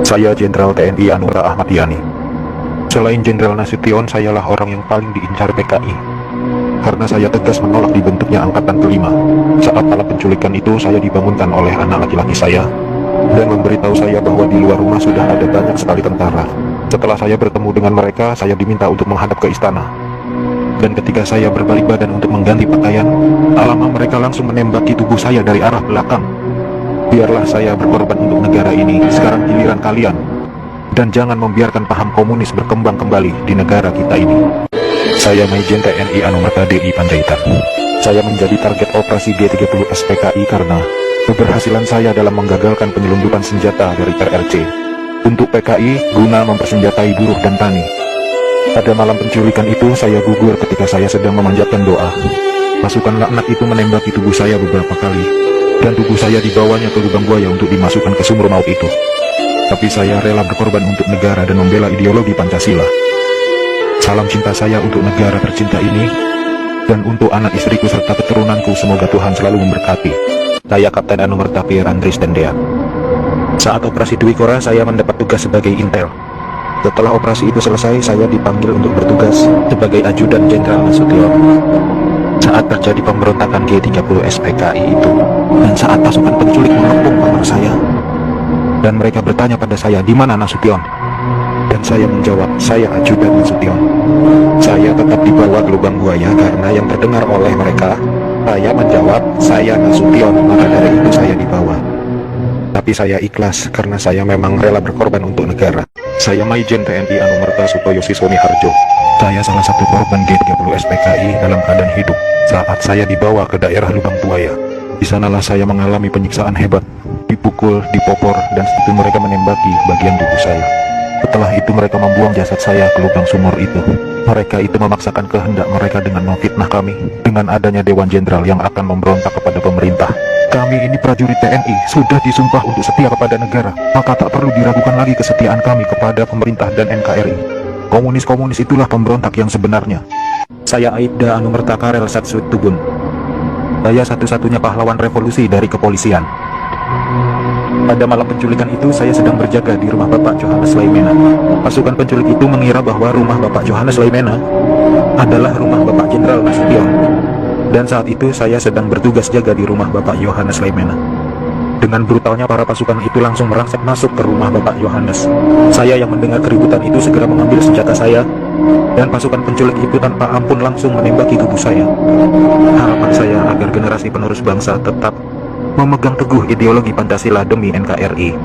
Saya Jenderal TNI Anura Ahmad Yani. Selain Jenderal Nasution, sayalah orang yang paling diincar PKI. Karena saya tegas menolak dibentuknya Angkatan Kelima. Saat malam penculikan itu, saya dibangunkan oleh anak laki-laki saya dan memberitahu saya bahwa di luar rumah sudah ada banyak sekali tentara. Setelah saya bertemu dengan mereka, saya diminta untuk menghadap ke istana. Dan ketika saya berbalik badan untuk mengganti pakaian, alamak, mereka langsung menembaki tubuh saya dari arah belakang. Biarlah saya berkorban untuk negara ini, sekarang giliran kalian. Dan jangan membiarkan paham komunis berkembang kembali di negara kita ini. Saya Maijen TNI Anumerta DI Panjaitan. Saya menjadi target operasi G30 SPKI karena keberhasilan saya dalam menggagalkan penyelundupan senjata dari RRC untuk PKI guna mempersenjatai buruh dan tani. Pada malam penculikan itu, saya gugur ketika saya sedang memanjatkan doa. Pasukan laknat itu menembaki tubuh saya beberapa kali, dan tubuh saya dibawanya ke lubang buaya untuk dimasukkan ke sumur maut itu. Tapi saya rela berkorban untuk negara dan membela ideologi Pancasila. Salam cinta saya untuk negara tercinta ini, dan untuk anak istriku serta keturunanku, semoga Tuhan selalu memberkati. Saya Kapten Anumerta Pierre Andries Dendea. Saat operasi Dwi Kora, saya mendapat tugas sebagai intel. Setelah operasi itu selesai, saya dipanggil untuk bertugas sebagai ajudan Jenderal Nasution. Saat terjadi pemberontakan G30 SPKI itu, dan saat pasukan penculik mengepung kamar saya, dan mereka bertanya pada saya, di mana Nasution? Dan saya menjawab, saya ajudan Nasution. Saya tetap dibawa ke lubang buaya karena yang terdengar oleh mereka. Saya menjawab, saya Nasution, maka dari itu saya dibawa. Tapi saya ikhlas karena saya memang rela berkorban untuk negara. Saya Maijen TNI Anumerta Sutoyo Siswoni Harjo. Saya salah satu korban G30 SPKI dalam keadaan hidup saat saya dibawa ke daerah lubang buaya. Di sanalah saya mengalami penyiksaan hebat, dipukul, dipopor, dan setelah itu mereka menembaki bagian tubuh saya. Setelah itu mereka membuang jasad saya ke lubang sumur itu. Mereka itu memaksakan kehendak mereka dengan memfitnah kami dengan adanya Dewan Jenderal yang akan memberontak kepada pemerintah. Kami ini prajurit TNI, sudah disumpah untuk setia kepada negara, maka tak perlu diragukan lagi kesetiaan kami kepada pemerintah dan NKRI. Komunis-komunis itulah pemberontak yang sebenarnya. Saya Aibda Anumerta Karel Satsut Tubun. Saya satu-satunya pahlawan revolusi dari kepolisian. Pada malam penculikan itu, saya sedang berjaga di rumah Bapak Johannes Laimena. Pasukan penculik itu mengira bahwa rumah Bapak Johannes Laimena adalah rumah Bapak Jenderal Nasution. Dan saat itu saya sedang bertugas jaga di rumah Bapak Johannes Laimena. Dengan brutalnya para pasukan itu langsung merangsek masuk ke rumah Bapak Johannes. Saya yang mendengar keributan itu segera mengambil senjata saya, dan pasukan penculik itu tanpa ampun langsung menembaki tubuh saya. Harapan saya agar generasi penerus bangsa tetap memegang teguh ideologi Pancasila demi NKRI.